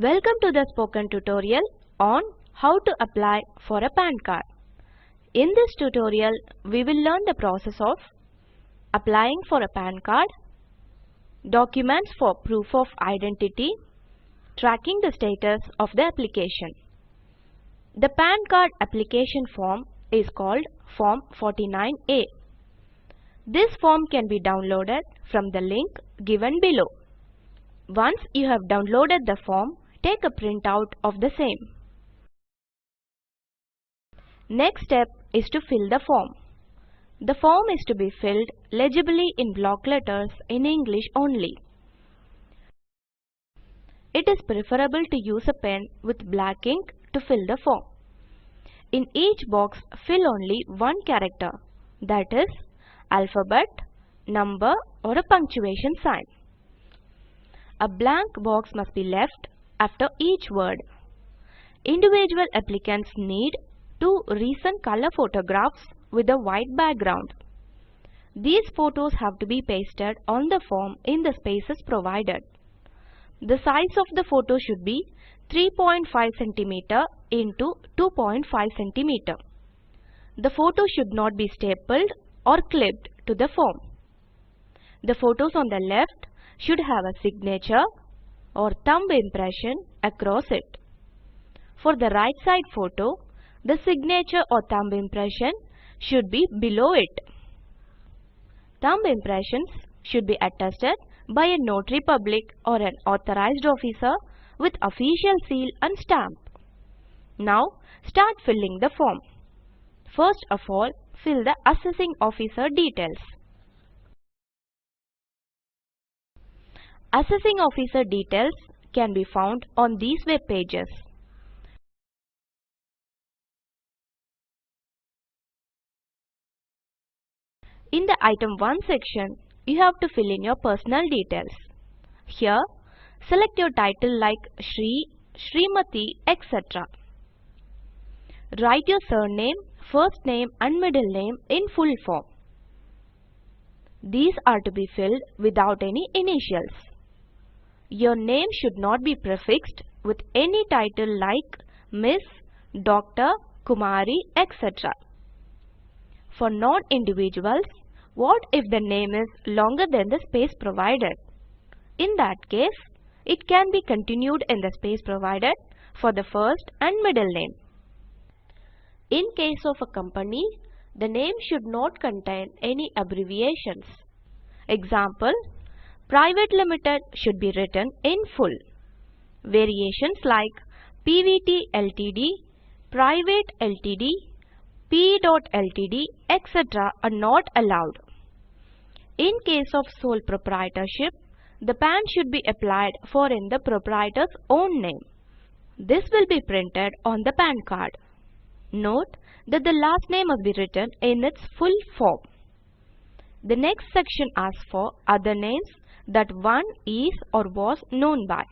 Welcome to the spoken tutorial on how to apply for a PAN card. In this tutorial, we will learn the process of applying for a PAN card, documents for proof of identity, tracking the status of the application. The PAN card application form is called Form 49A. This form can be downloaded from the link given below. Once you have downloaded the form, take a printout of the same. Next step is to fill the form. The form is to be filled legibly in block letters in English only. It is preferable to use a pen with black ink to fill the form. In each box, fill only one character, that is, alphabet, number or a punctuation sign. A blank box must be left after each word. Individual applicants need 2 recent color photographs with a white background. These photos have to be pasted on the form in the spaces provided. The size of the photo should be 3.5 cm into 2.5 cm. The photo should not be stapled or clipped to the form. The photos on the left should have a signature or thumb impression across it. For the right side photo, the signature or thumb impression should be below it. Thumb impressions should be attested by a notary public or an authorized officer with official seal and stamp. Now start filling the form. First of all, fill the assessing officer details. Assessing officer details can be found on these web pages. In the item 1 section, you have to fill in your personal details. Here, select your title like Shri, Srimati, etc. Write your surname, first name and middle name in full form. These are to be filled without any initials. Your name should not be prefixed with any title like Miss, Doctor, Kumari, etc. For non-individuals, what if the name is longer than the space provided? In that case, it can be continued in the space provided for the first and middle name. In case of a company, the name should not contain any abbreviations. Example, Private Limited should be written in full. Variations like PVT Ltd, Private Ltd, P.Ltd, etc. are not allowed. In case of sole proprietorship, the PAN should be applied for in the proprietor's own name. This will be printed on the PAN card. Note that the last name must be written in its full form. The next section asks for other names that one is or was known by.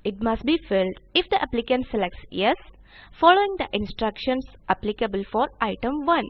It must be filled if the applicant selects yes, following the instructions applicable for item 1.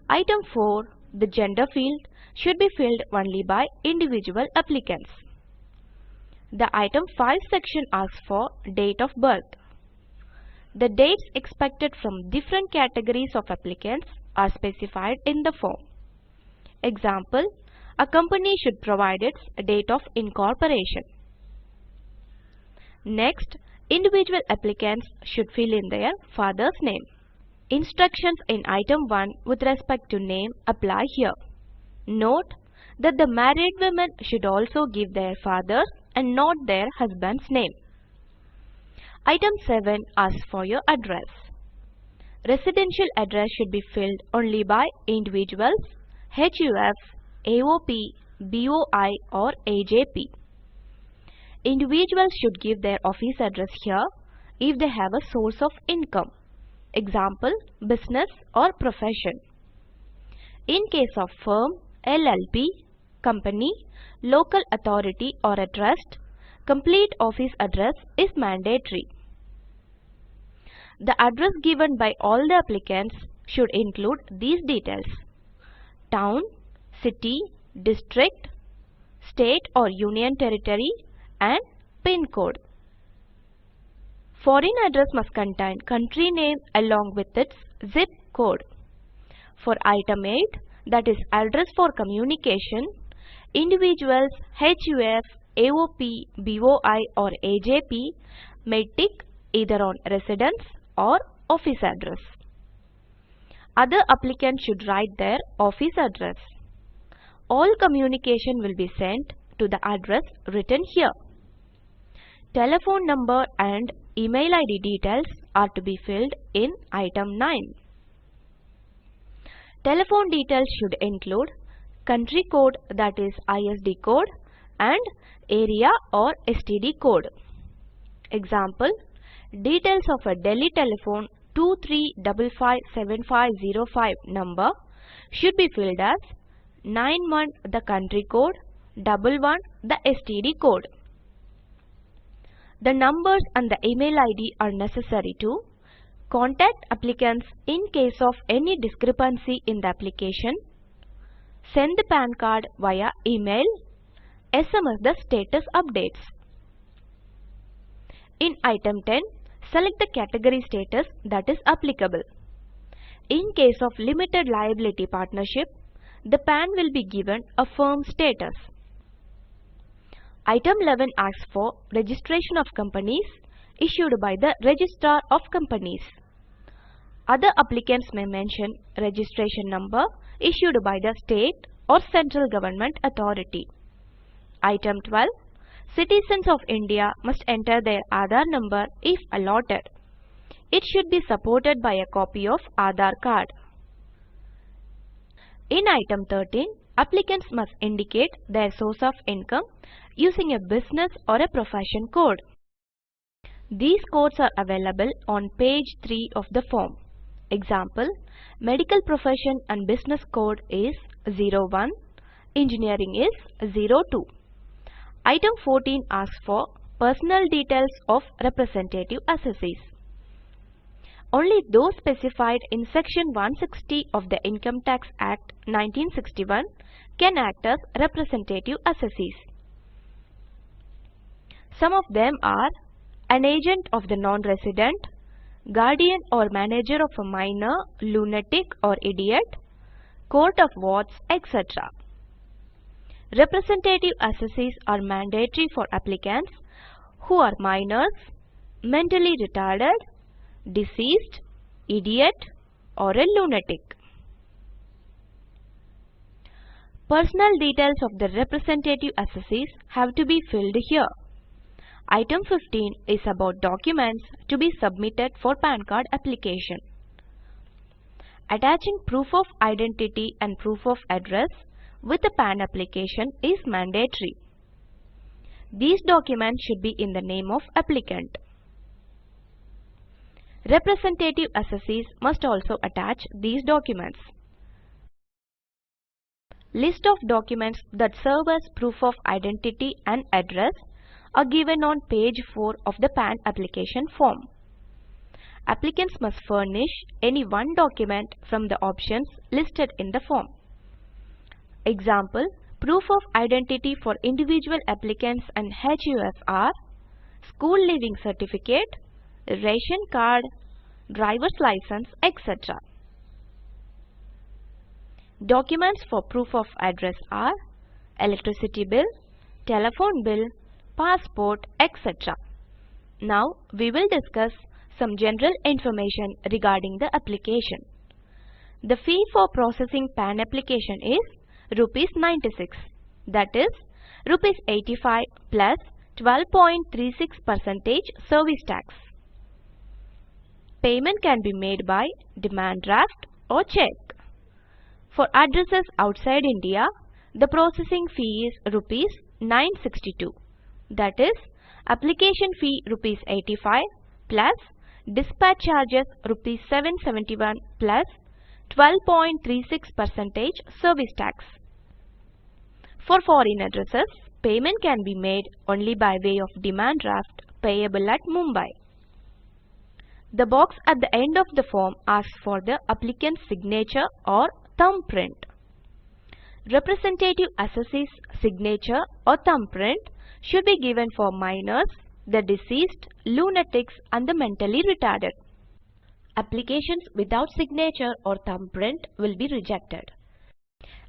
Item 4, the gender field, should be filled only by individual applicants. The item 5 section asks for date of birth. The dates expected from different categories of applicants are specified in the form. Example, a company should provide its date of incorporation. Next, individual applicants should fill in their father's name. Instructions in item 1 with respect to name apply here. Note that the married women should also give their father's and not their husband's name. Item 7 asks for your address. Residential address should be filled only by individuals, HUF, AOP, BOI or AJP. Individuals should give their office address here if they have a source of income. Example, business or profession. In case of firm, LLP, company, local authority or a trust, complete office address is mandatory. The address given by all the applicants should include these details: town, city, district, state or union territory and PIN code. Foreign address must contain country name along with its zip code. For item 8, that is address for communication, individuals HUF, AOP, BOI or AJP may tick either on residence or office address. Other applicants should write their office address. All communication will be sent to the address written here. Telephone number and email ID details are to be filled in item 9. Telephone details should include country code, that is ISD code, and area or STD code. Example, details of a Delhi telephone 23557505 number should be filled as 91 the country code, 11 the STD code. The numbers and the email ID are necessary to contact applicants in case of any discrepancy in the application, send the PAN card via email, SMS the status updates. In item 10, select the category status that is applicable. In case of limited liability partnership, the PAN will be given a firm status. Item 11 asks for registration of companies issued by the Registrar of Companies. Other applicants may mention registration number issued by the state or central government authority. Item 12. Citizens of India must enter their Aadhaar number if allotted. It should be supported by a copy of Aadhaar card. In item 13, applicants must indicate their source of income using a business or a profession code. These codes are available on page 3 of the form. Example, medical profession and business code is 01, engineering is 02. Item 14 asks for personal details of representative assessees. Only those specified in Section 160 of the Income Tax Act 1961 can act as representative assessees. Some of them are an agent of the non-resident, guardian or manager of a minor, lunatic or idiot, court of wards, etc. Representative assessees are mandatory for applicants who are minors, mentally retarded, deceased, idiot or a lunatic. Personal details of the representative assessees have to be filled here. Item 15 is about documents to be submitted for PAN card application. Attaching proof of identity and proof of address with the PAN application is mandatory. These documents should be in the name of applicant. Representative assessees must also attach these documents. List of documents that serve as proof of identity and address are given on page 4 of the PAN application form. Applicants must furnish any one document from the options listed in the form. Example, proof of identity for individual applicants and HUF are school leaving certificate, ration card, driver's license, etc. Documents for proof of address are electricity bill, telephone bill, passport, etc. Now we will discuss some general information regarding the application. The fee for processing PAN application is rupees 96, that is rupees 85 plus 12.36% service tax. Payment can be made by demand draft or cheque. For addresses outside India, the processing fee is rupees 962. That is, application fee rupees 85 plus dispatch charges rupees 771 plus 12.36% service tax. For foreign addresses, payment can be made only by way of demand draft payable at Mumbai. The box at the end of the form asks for the applicant's signature or thumbprint. Representative assessee's signature or thumbprint should be given for minors, the deceased, lunatics and the mentally retarded. Applications without signature or thumbprint will be rejected.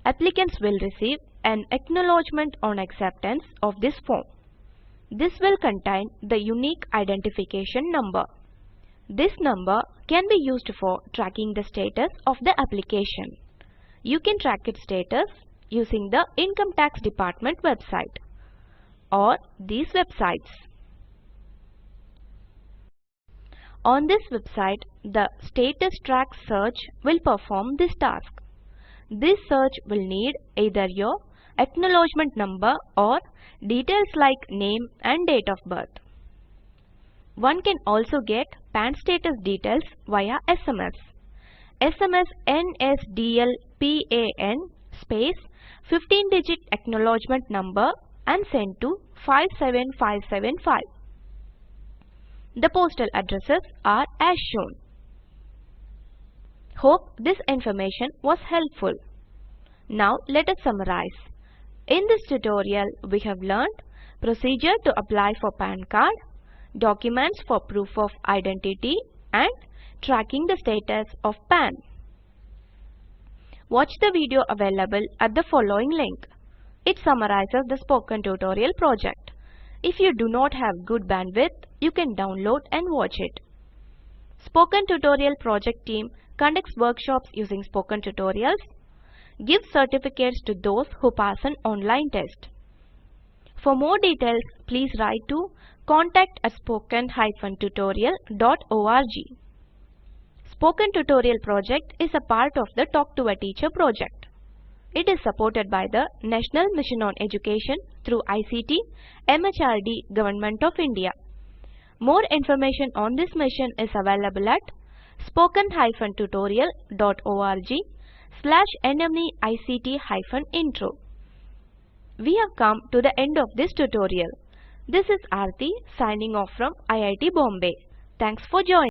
Applicants will receive an acknowledgement on acceptance of this form. This will contain the unique identification number. This number can be used for tracking the status of the application. You can track its status using the Income Tax Department website or these websites. On this website, the Status Track search will perform this task. This search will need either your acknowledgement number or details like name and date of birth. One can also get PAN status details via SMS. SMS NSDL PAN space 15-digit acknowledgement number and send to 57575. The postal addresses are as shown. Hope this information was helpful. Now let us summarize. In this tutorial, we have learned procedure to apply for PAN card, documents for proof of identity, and tracking the status of PAN. Watch the video available at the following link. It summarizes the spoken tutorial project. If you do not have good bandwidth, you can download and watch it. Spoken Tutorial project team conducts workshops using spoken tutorials, gives certificates to those who pass an online test. For more details, please write to contact@spoken-tutorial.org. Spoken Tutorial project is a part of the Talk to a Teacher project. It is supported by the National Mission on Education through ICT, MHRD, Government of India. More information on this mission is available at spoken-tutorial.org/nmeict-intro. We have come to the end of this tutorial. This is Aarti signing off from IIT Bombay. Thanks for joining.